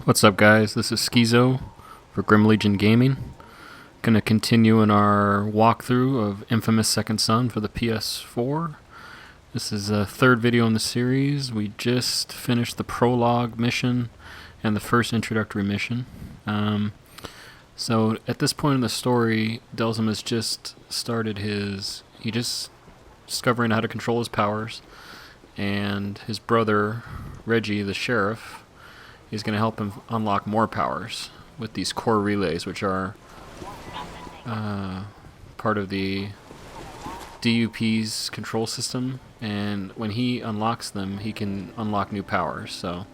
What's up, guys? This is Skeezo for Grim Legion Gaming. Gonna continue in our walkthrough of Infamous Second Son for the PS4. This is the third video in the series. We just finished the prologue mission and the first introductory mission. So at this point in the story, Delzum has just started he just discovering how to control his powers, and his brother Reggie, the sheriff, is going to help him unlock more powers with these core relays, which are part of the DUP's control system, and when he unlocks them, he can unlock new powers. So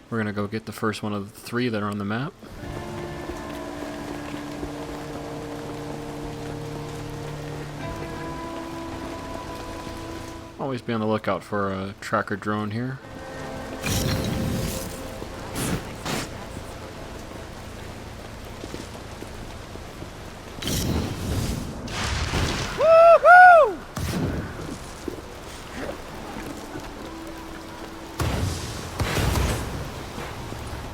we're going to go get the first one of the three that are on the map. Always be on the lookout for a tracker drone here.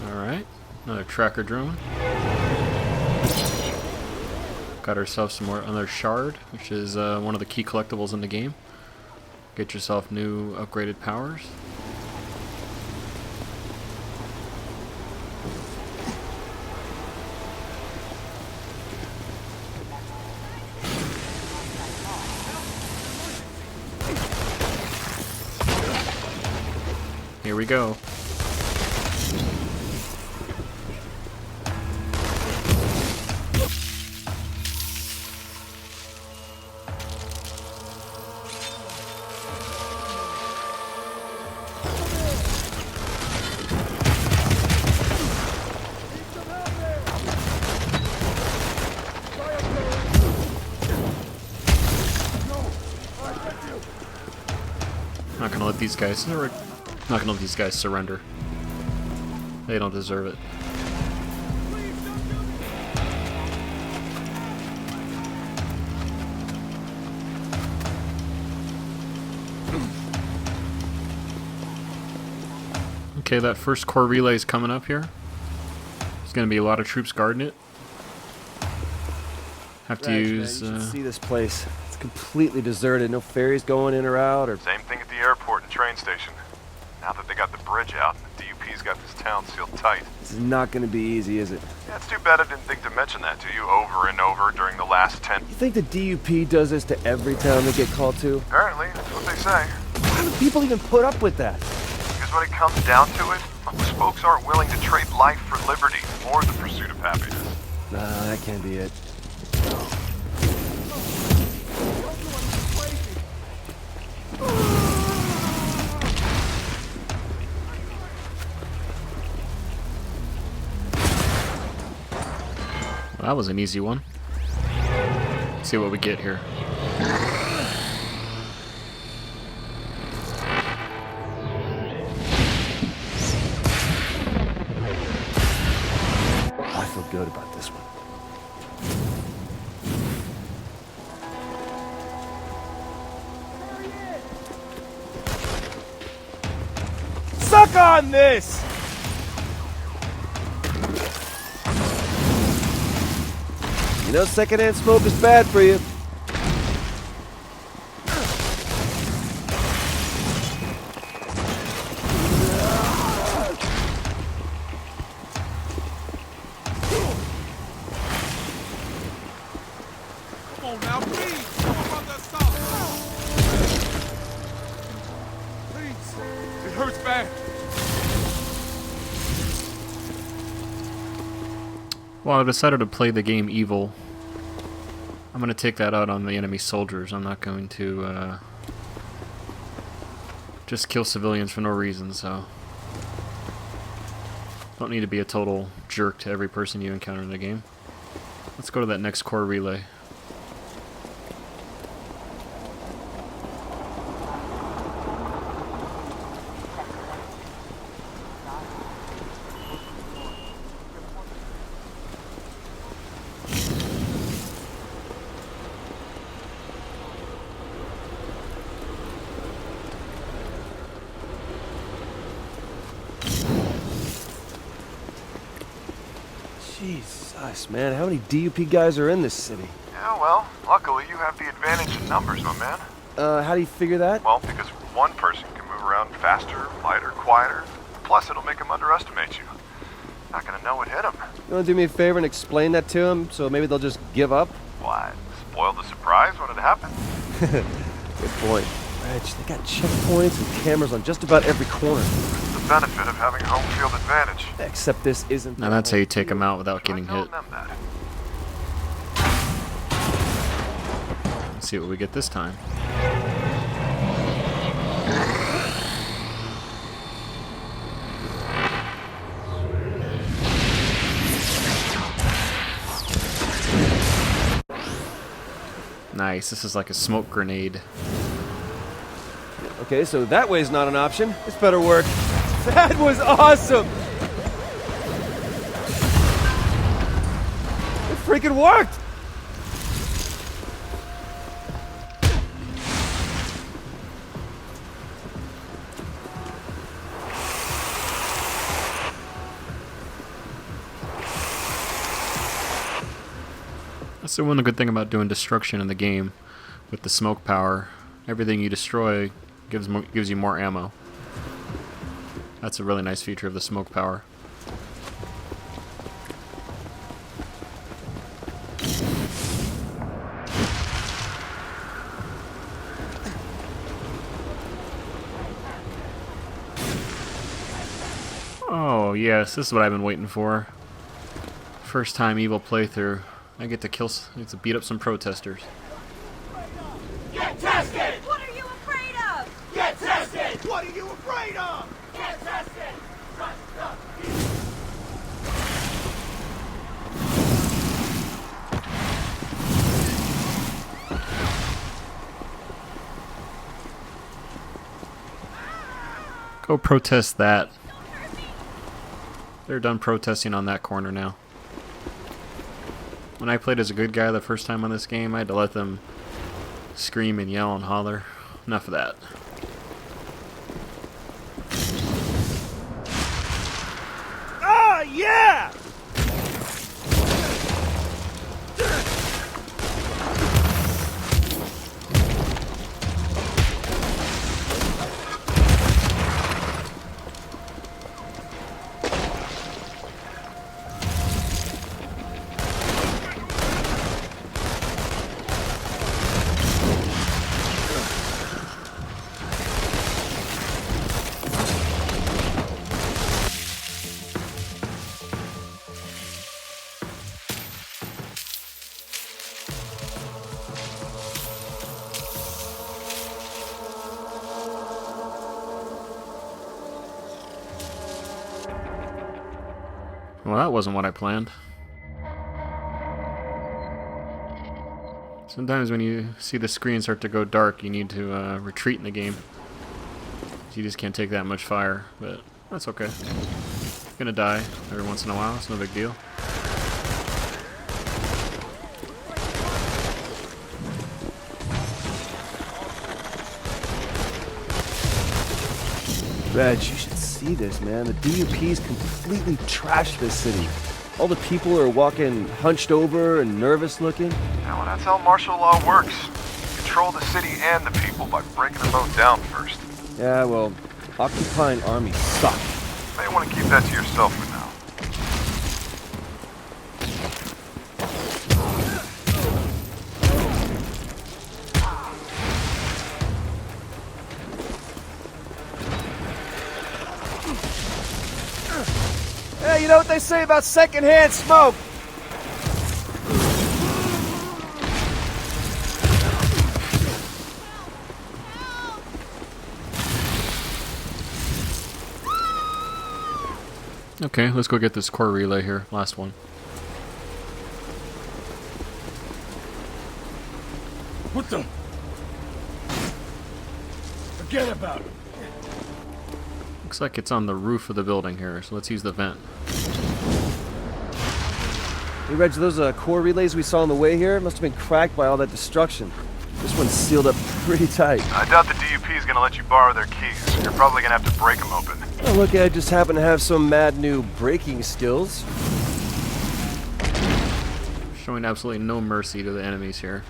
Alright, another tracker drone. Got ourselves another shard, which is one of the key collectibles in the game. Get yourself new upgraded powers. Here we go. Not gonna let these guys surrender. They don't deserve it. Okay, that first core relay is coming up here. There's gonna be a lot of troops guarding it. Have to use. Man, you should see this place. It's completely deserted. No ferries going in or out. Same thing at the airport and train station. Now that they got the bridge out, the DUP's got this town sealed tight. This is not going to be easy, is it? Yeah, it's too bad I didn't think to mention that to you over and over during the last 10. You think the DUP does this to every town they get called to? Apparently, that's what they say. Why do people even put up with that? Because when it comes down to it, most folks aren't willing to trade life for liberty or the pursuit of happiness. Nah, that can't be it. Well, that was an easy one. Let's see what we get here. I feel good about this one. Suck on this! You know secondhand smoke is bad for you. Come on now, please! Come on, that stop! Please! It hurts bad! Well, I decided to play the game evil. I'm going to take that out on the enemy soldiers. I'm not going to just kill civilians for no reason, so don't need to be a total jerk to every person you encounter in the game. Let's go to that next core relay. Jesus, man, how many DUP guys are in this city? Yeah, well, luckily you have the advantage in numbers, my man. How do you figure that? Well, because one person can move around faster, lighter, quieter. Plus, it'll make them underestimate you. Not gonna know what hit them. You want to do me a favor and explain that to them, so maybe they'll just give up? Why? Spoil the surprise when it happens. Good point. Reg, they got checkpoints and cameras on just about every corner. It's the benefit of having home field advantage. Except this isn't... Now that's how you take them out without Try getting telling hit. them that. Let's see what we get this time. Nice, this is like a smoke grenade. Okay, so that way's not an option. This better work. That was awesome! It freaking worked! That's the one good thing about doing destruction in the game with the smoke power. Everything you destroy gives you more ammo. That's a really nice feature of the smoke power. Oh yes, this is what I've been waiting for. First time Evil playthrough. I get to beat up some protesters. Get tested! What are you afraid of? Get tested! What are you afraid of? Get tested! Trust the Go protest that. They're done protesting on that corner now. When I played as a good guy the first time on this game, I had to let them scream and yell and holler. Enough of that. Ah, yeah! Well, that wasn't what I planned. Sometimes when you see the screen start to go dark, you need to retreat in the game. You just can't take that much fire, but that's okay. Gonna die every once in a while, it's no big deal. Reg, you should see this, man. The DUP's completely trashed this city. All the people are walking hunched over and nervous looking. Yeah, well, that's how martial law works. You control the city and the people by breaking them both down first. Yeah, well, occupying armies suck. You may want to keep that to yourself for now. Hey, you know what they say about secondhand smoke? Okay, let's go get this core relay here. Last one. What the? Forget about it. Looks like it's on the roof of the building here, so let's use the vent. Hey, Reg, those core relays we saw on the way here must have been cracked by all that destruction. This one's sealed up pretty tight. I doubt the DUP is going to let you borrow their keys. You're probably going to have to break them open. Oh, look, I just happen to have some mad new braking skills. Showing absolutely no mercy to the enemies here.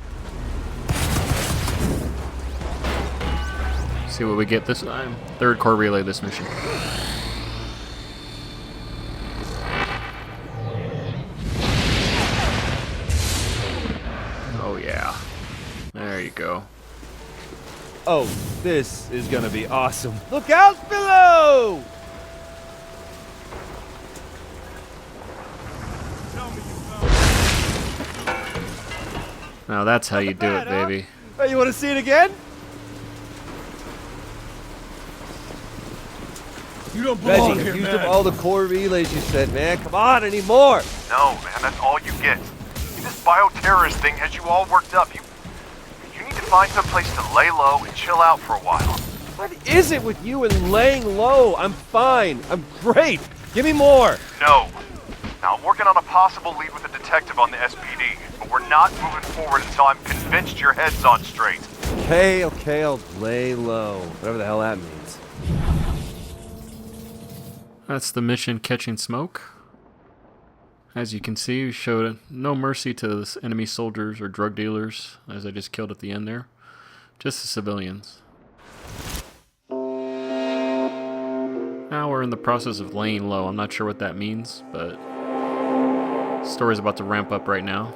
See what we get this time. Third core relay this mission. Oh yeah. There you go. Oh, this is gonna be awesome. Look out below! Now that's how you do it, baby. Oh, you want to see it again? You don't belong Reggie, here, used man. up all the core relays you said, man. Come on, I need more. No, man, that's all you get. This bioterrorist thing has you all worked up. You need to find some place to lay low and chill out for a while. What is it with you and laying low? I'm fine. I'm great. Give me more. No. Now, I'm working on a possible lead with a detective on the SPD, but we're not moving forward until I'm convinced your head's on straight. Okay, I'll lay low. Whatever the hell that means. That's the mission, catching smoke. As you can see, we showed no mercy to the enemy soldiers or drug dealers, as I just killed at the end there. Just the civilians. Now we're in the process of laying low. I'm not sure what that means, but the story's about to ramp up right now.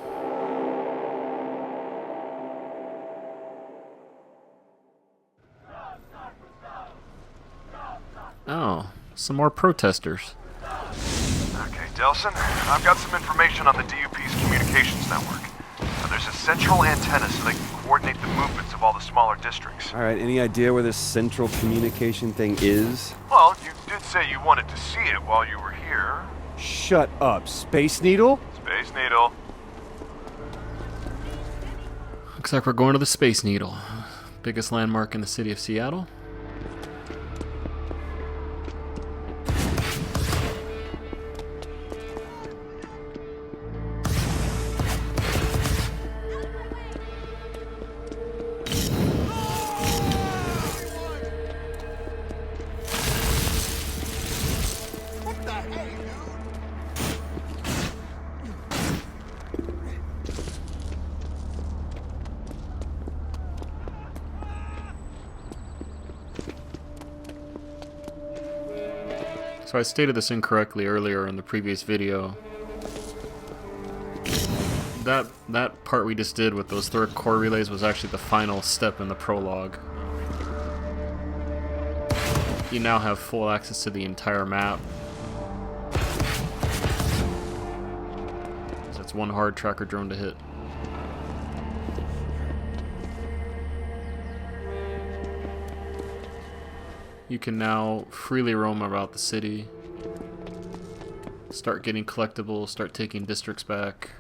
Oh, some more protesters. Okay, Delson, I've got some information on the DUP's communications network. Now, there's a central antenna so they can coordinate the movements of all the smaller districts. All right, any idea where this central communication thing is? Well, you did say you wanted to see it while you were here. Shut up. Space Needle? Space Needle. Looks like we're going to the Space Needle, biggest landmark in the city of Seattle. So I stated this incorrectly earlier in the previous video. That part we just did with those third core relays was actually the final step in the prologue. You now have full access to the entire map. So that's one hard tracker drone to hit. You can now freely roam about the city, start getting collectibles, start taking districts back.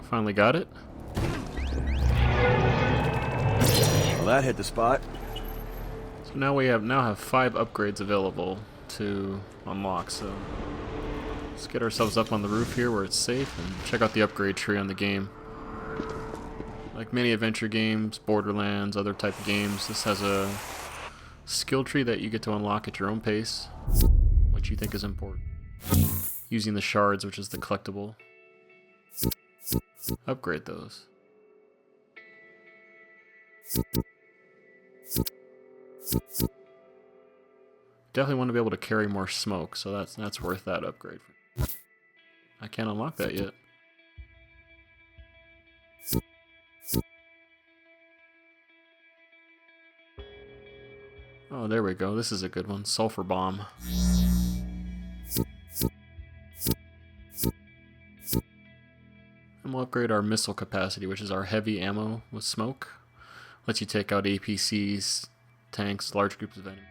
Finally got it. Well, that hit the spot. So now we have 5 upgrades available to unlock. So let's get ourselves up on the roof here where it's safe and check out the upgrade tree on the game. Like many adventure games, Borderlands, other type of games, this has a skill tree that you get to unlock at your own pace, which you think is important. Using the shards, which is the collectible. Upgrade those. Definitely want to be able to carry more smoke, so that's worth that upgrade. I can't unlock that yet. Oh, there we go. This is a good one. Sulfur bomb. And we'll upgrade our missile capacity, which is our heavy ammo with smoke. Lets you take out APCs, tanks, large groups of enemies.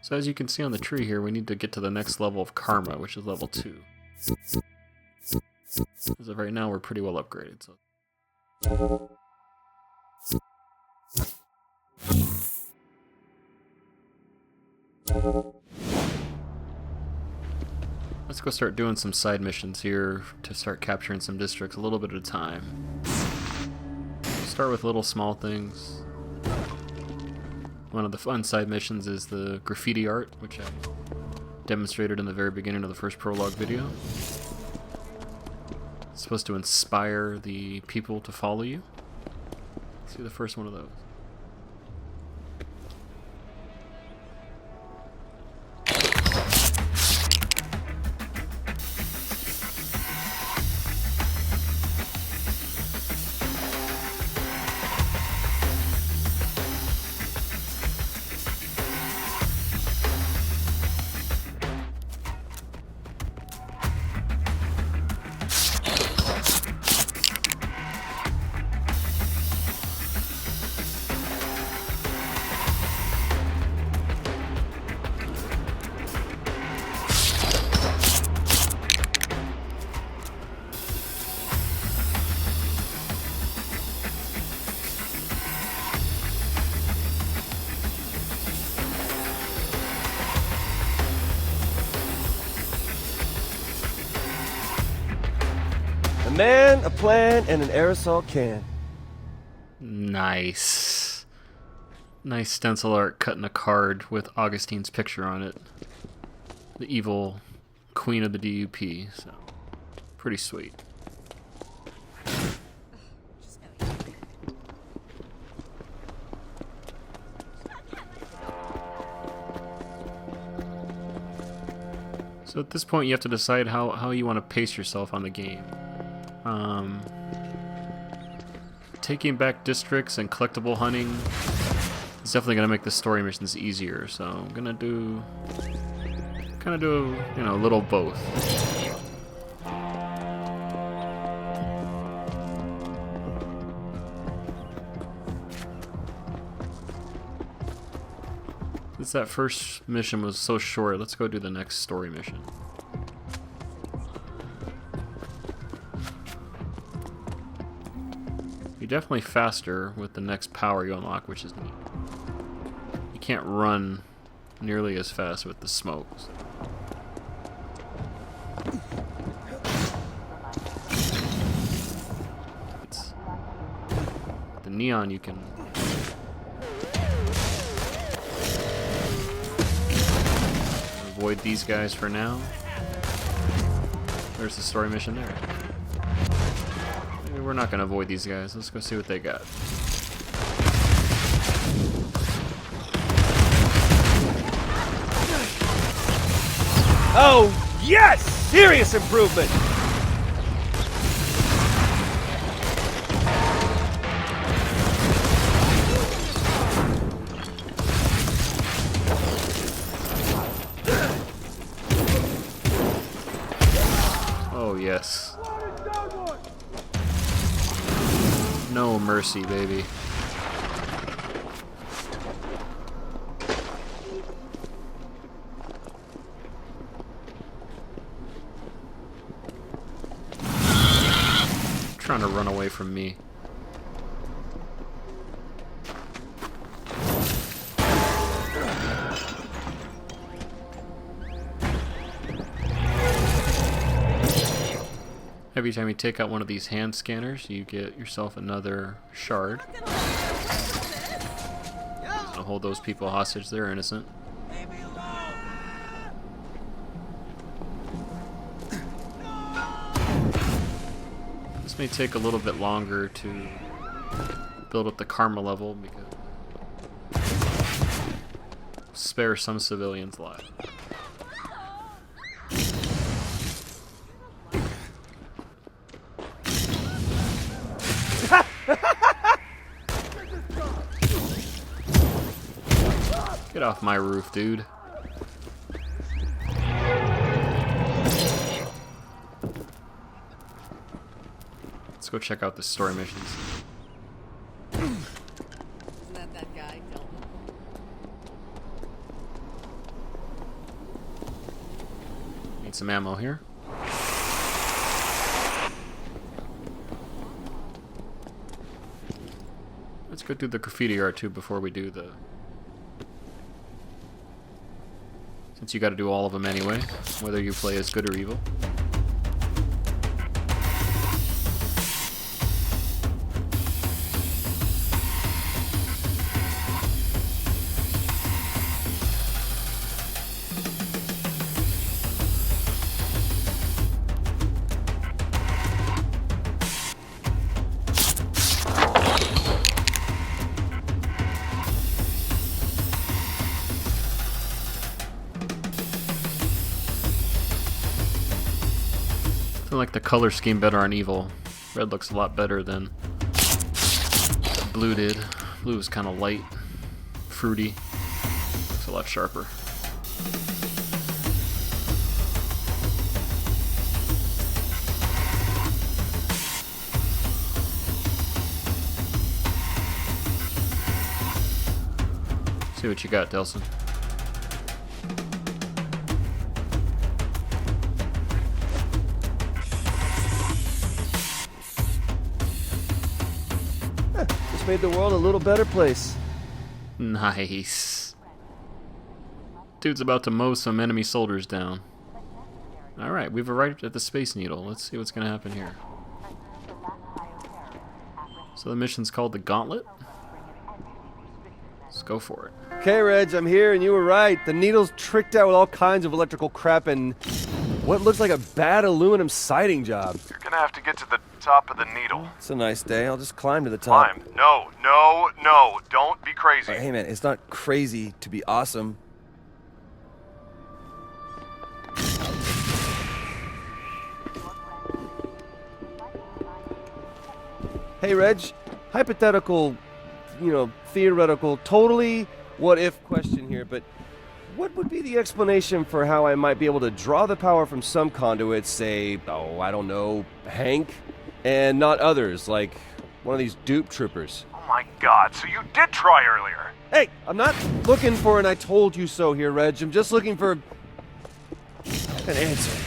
So as you can see on the tree here, we need to get to the next level of Karma, which is level 2. As of right now, we're pretty well upgraded. So. Let's go start doing some side missions here to start capturing some districts a little bit at a time. Start with little small things. One of the fun side missions is the graffiti art, which I demonstrated in the very beginning of the first prologue video. It's supposed to inspire the people to follow you. Let's do the first one of those. A man, a plan, and an aerosol can. Nice. Nice stencil art cutting a card with Augustine's picture on it. The evil queen of the DUP, so pretty sweet. So at this point you have to decide how you want to pace yourself on the game. Taking back districts and collectible hunting is definitely going to make the story missions easier, so I'm going to do you know, a little both. Since that first mission was so short, let's go do the next story mission. You're definitely faster with the next power you unlock, which is neat. You can't run nearly as fast with the smokes. The neon you can avoid these guys for now. There's the story mission there. Maybe we're not going to avoid these guys. Let's go see what they got. Oh, yes! Serious improvement! Oh, yes. No mercy, baby. Trying to run away from me. Every time you take out one of these hand scanners, you get yourself another shard. I'll hold those people hostage, they're innocent. This may take a little bit longer to build up the karma level because spare some civilians' lives. Get off my roof, dude. Let's go check out the story missions. Isn't that guy, Delta? Need some ammo here. Let's go do the graffiti art too before we do the... since you got to do all of them anyway, whether you play as good or evil. I like the color scheme better on evil. Red looks a lot better than blue did. Blue is kind of light, fruity. Looks a lot sharper. See what you got, Delson. Just made the world a little better place. Nice. Dude's about to mow some enemy soldiers down. Alright, we've arrived at the Space Needle. Let's see what's going to happen here. So the mission's called the Gauntlet. Let's go for it. Okay, Reg, I'm here, and you were right. The needle's tricked out with all kinds of electrical crap and what looks like a bad aluminum siding job. You're gonna have to get to the top of the needle. It's a nice day. I'll just climb to the top. Climb. No, no, no. Don't be crazy. Hey, man, it's not crazy to be awesome. Hey, Reg, hypothetical, theoretical, totally what-if question here, but what would be the explanation for how I might be able to draw the power from some conduits, say, I don't know, Hank, and not others, like one of these dupe troopers? Oh my god, so you did try earlier. Hey, I'm not looking for an I told you so here, Reg. I'm just looking for an answer.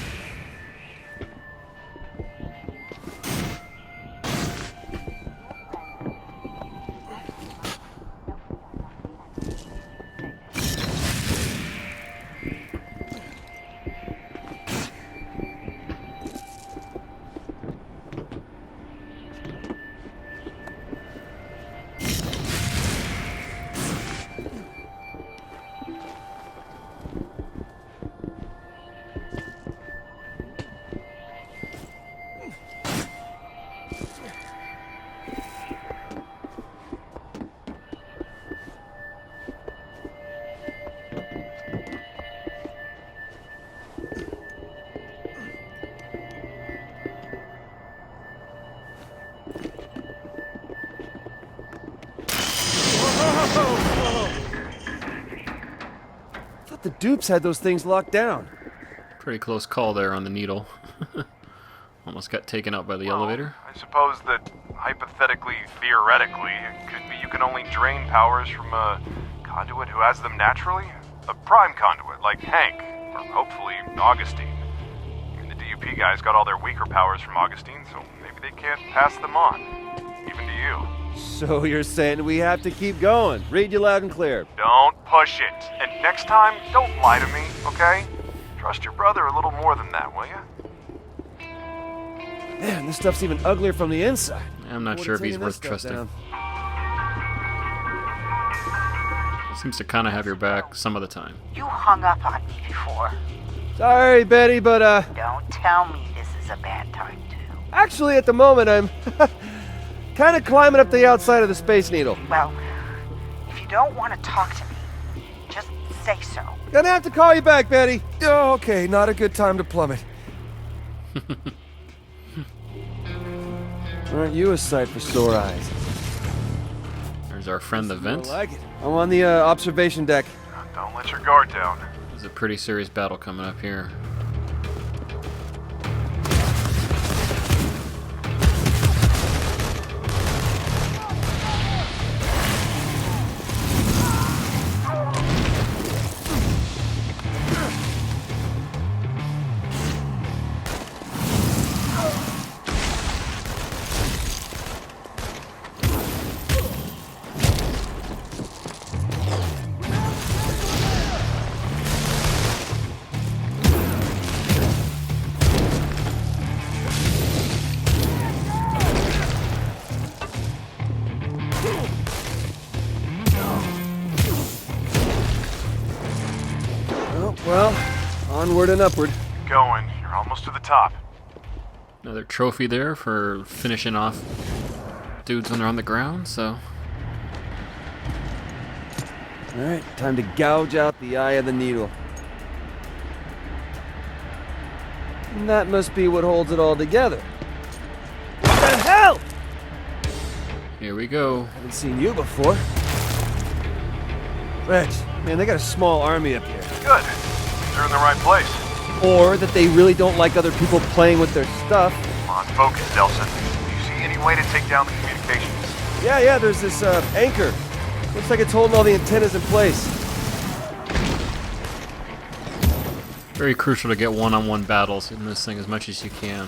The dupes had those things locked down. Pretty close call there on the needle. Almost got taken out by the elevator. I suppose that hypothetically, theoretically, it could be you can only drain powers from a conduit who has them naturally. A prime conduit, like Hank, or hopefully Augustine. I mean, the DUP guys got all their weaker powers from Augustine, so maybe they can't pass them on, even to you. So you're saying we have to keep going. Read you loud and clear. Don't push it. And next time, don't lie to me, okay? Trust your brother a little more than that, will you? Man, this stuff's even uglier from the inside. I'm not sure if he's worth trusting. He seems to kind of have your back some of the time. You hung up on me before. Sorry, Betty, but Don't tell me this is a bad time, too. actually at the moment I'm kind of climbing up the outside of the Space Needle. Well, if you don't want to talk to me, just say so. Gonna have to call you back, Betty. Oh, okay, not a good time to plummet. Aren't you a sight for sore eyes? There's our friend the Vent. I like it. I'm on the observation deck. Don't let your guard down. There's a pretty serious battle coming up here. Well, onward and upward. Going. You're almost to the top. Another trophy there for finishing off dudes when they're on the ground, so... Alright, time to gouge out the eye of the needle. And that must be what holds it all together. What the hell? Here we go. Haven't seen you before. Reg, man, they got a small army up here. Good. They're in the right place. Or that they really don't like other people playing with their stuff. Come on, focus, Delson. Do you see any way to take down the communications? Yeah, there's this anchor. Looks like it's holding all the antennas in place. Very crucial to get one-on-one battles in this thing as much as you can.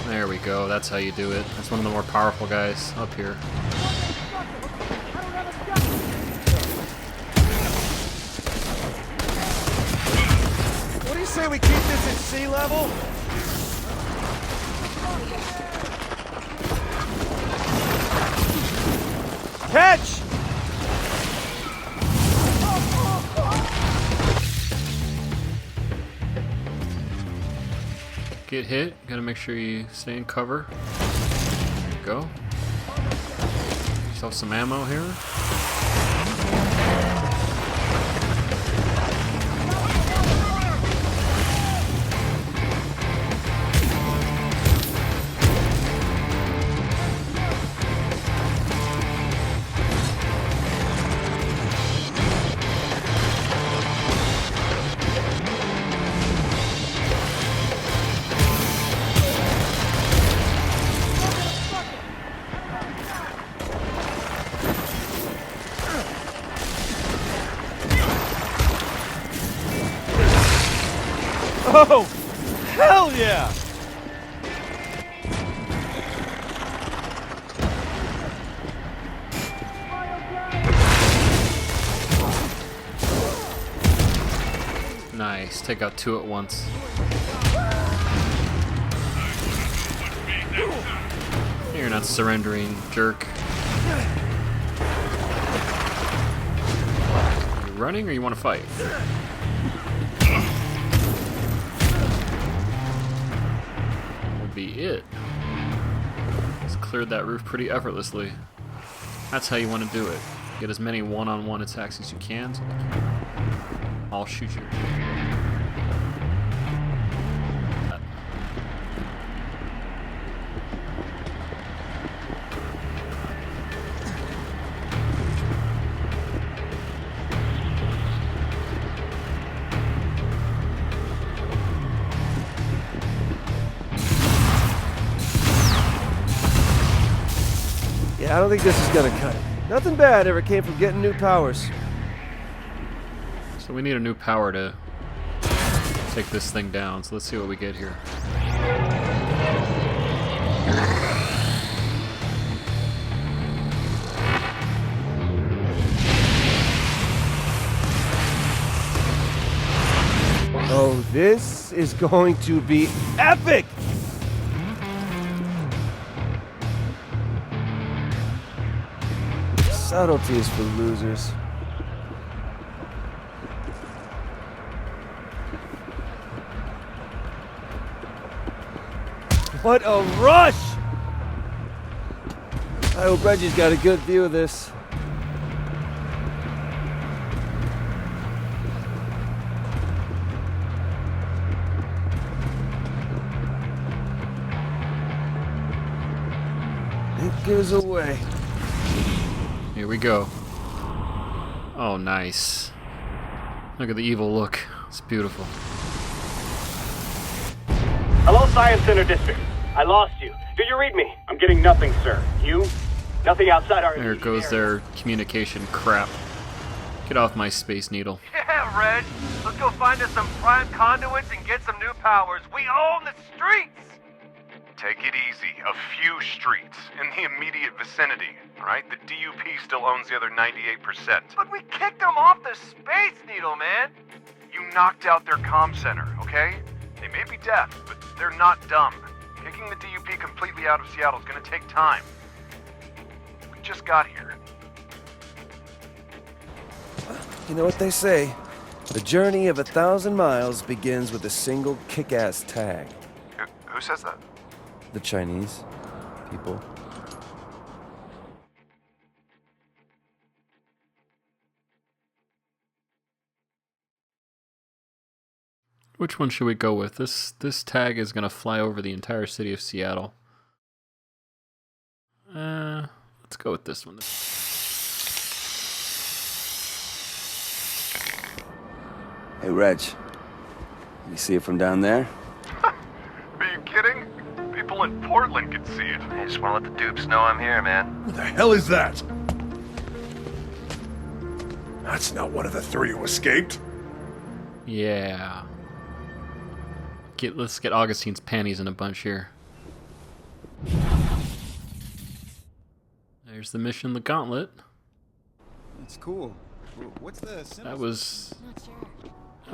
There we go, that's how you do it. That's one of the more powerful guys up here. What do you say we keep this at sea level? Catch! Get hit, gotta make sure you stay in cover. There you go. Yourself some ammo here. Oh, hell yeah! Nice, take out two at once. You're not surrendering, jerk. You running or you want to fight? Would be it. Just cleared that roof pretty effortlessly. That's how you want to do it. Get as many one-on-one attacks as you can. So I'll shoot you. Yeah, I don't think this is gonna cut it. Nothing bad ever came from getting new powers. So we need a new power to take this thing down. So let's see what we get here. Oh, this is going to be epic! Subtlety is for losers. What a rush! I hope Reggie's got a good view of this. It gives away. Here we go. Oh, nice. Look at the evil look. It's beautiful. Hello, Science Center District. I lost you. Do you read me? I'm getting nothing, sir. You? Nothing outside our... There goes their communication crap. Get off my Space Needle. Yeah, Reg. Let's go find us some prime conduits and get some new powers. We own the streets! Take it easy. A few streets in the immediate vicinity, right? The DUP still owns the other 98%. But we kicked them off the Space Needle, man! You knocked out their comm center, okay? They may be deaf, but they're not dumb. Kicking the DUP completely out of Seattle is gonna take time. just got here. You know what they say? The journey of 1,000 miles begins with a single kick-ass tag. Who says that? The Chinese people. Which one should we go with? This tag is gonna fly over the entire city of Seattle. Let's go with this one. Hey, Reg. You see it from down there? Are you kidding? People in Portland can see it. I just want to let the dupes know I'm here, man. What the hell is that? That's not one of the three who escaped. Yeah. Let's get Augustine's panties in a bunch here. There's the mission, the Gauntlet. That's cool. What's the symbol? That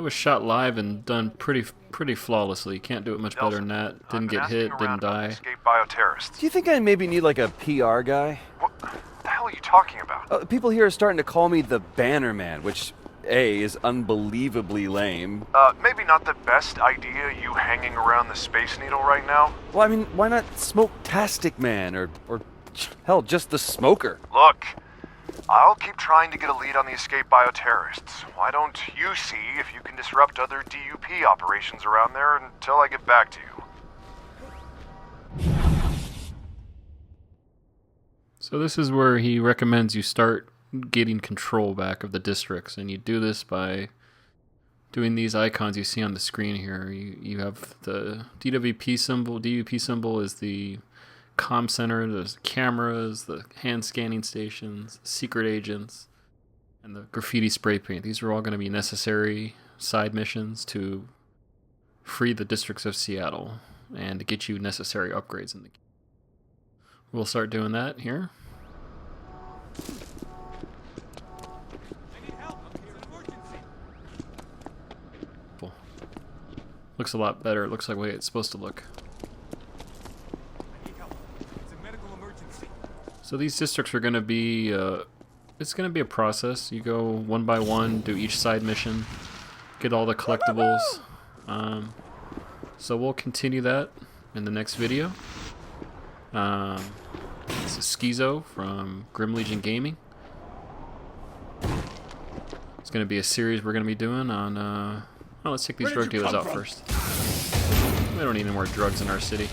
was shot live and done pretty flawlessly. Can't do it much better than that. Didn't get hit, didn't die. Escaped bioterrorists. Do you think I maybe need like a PR guy? What the hell are you talking about? People here are starting to call me the Banner Man, which A, is unbelievably lame. Maybe not the best idea, you hanging around the Space Needle right now. Well, I mean, why not Smoke-tastic Man or hell, just the Smoker? Look, I'll keep trying to get a lead on the escaped bioterrorists. Why don't you see if you can disrupt other DUP operations around there until I get back to you? So this is where he recommends you start getting control back of the districts, and you do this by doing these icons you see on the screen here. You have the DWP symbol. DUP symbol is the comm center, there's cameras, the hand scanning stations, secret agents, and the graffiti spray paint. These are all going to be necessary side missions to free the districts of Seattle and to get you necessary upgrades in the game. We'll start doing that here. Cool. Looks a lot better. It looks like the way it's supposed to look. So these districts are going to be, it's going to be a process. You go one by one, do each side mission, get all the collectibles. So we'll continue that in the next video. This is Skeezo from Grim Legion Gaming. It's going to be a series we're going to be doing on, well, let's take these drug dealers out first. We don't need any more drugs in our city.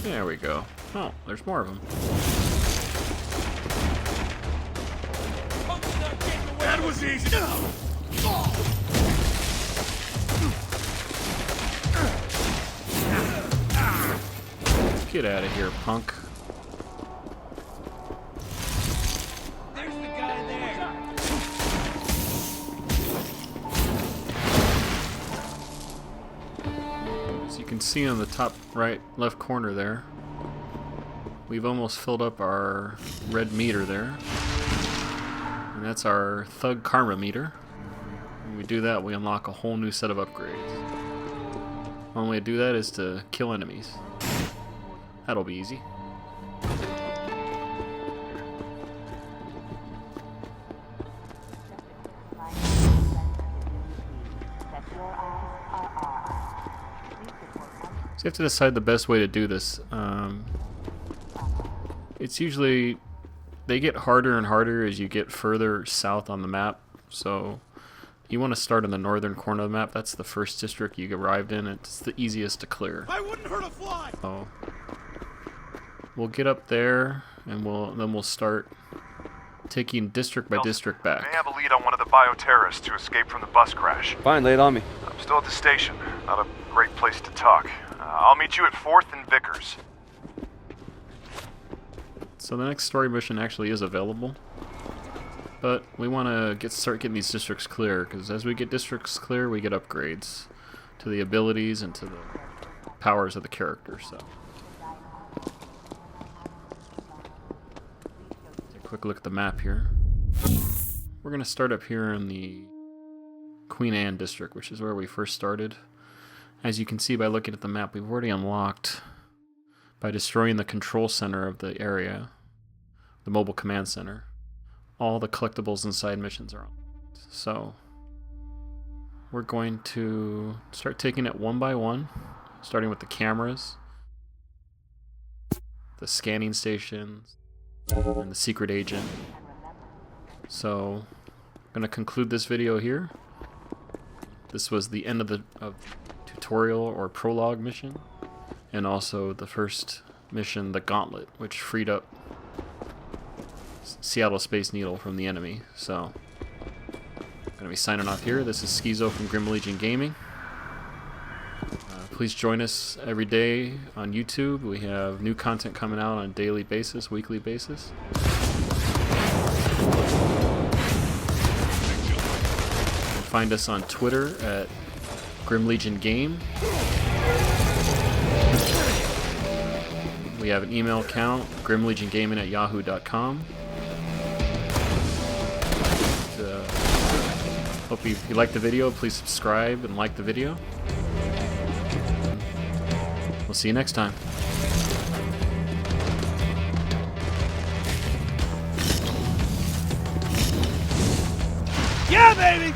There we go. Oh, there's more of them. That was easy. Get out of here, punk. There's the guy there. As you can see on the top right left corner there, we've almost filled up our red meter there. And that's our thug karma meter. When we do that, we unlock a whole new set of upgrades. One way to do that is to kill enemies. That'll be easy. So you have to decide the best way to do this. It's usually, they get harder and harder as you get further south on the map. So you want to start in the northern corner of the map. That's the first district you arrived in. It's the easiest to clear. I wouldn't hurt a fly. So we'll get up there, and then we'll start taking district by district back. May have a lead on one of the bioterrorists who escaped from the bus crash. Fine, lay it on me. I'm still at the station. Not a great place to talk. I'll meet you at 4th and Vickers. So the next story mission actually is available, but we want to start getting these districts clear, because as we get districts clear, we get upgrades to the abilities and to the powers of the characters. So take a quick look at the map here. We're going to start up here in the Queen Anne district, which is where we first started. As you can see by looking at the map, we've already unlocked, by destroying the control center of the area, the mobile command center, all the collectibles and side missions are unlocked. So we're going to start taking it one by one, starting with the cameras, the scanning stations, and the secret agent. So I'm going to conclude this video here. This was the end of the tutorial or prologue mission, and also the first mission, the Gauntlet, which freed up Seattle Space Needle from the enemy. So I'm going to be signing off here. This is Skeezo from Grim Legion Gaming. Please join us every day on YouTube. We have new content coming out on a daily basis, weekly basis. Find us on Twitter at Grim Legion Game. We have an email account, grimlegiongaming@yahoo.com. Hope if you liked the video, please subscribe and like the video. We'll see you next time. Yeah, baby!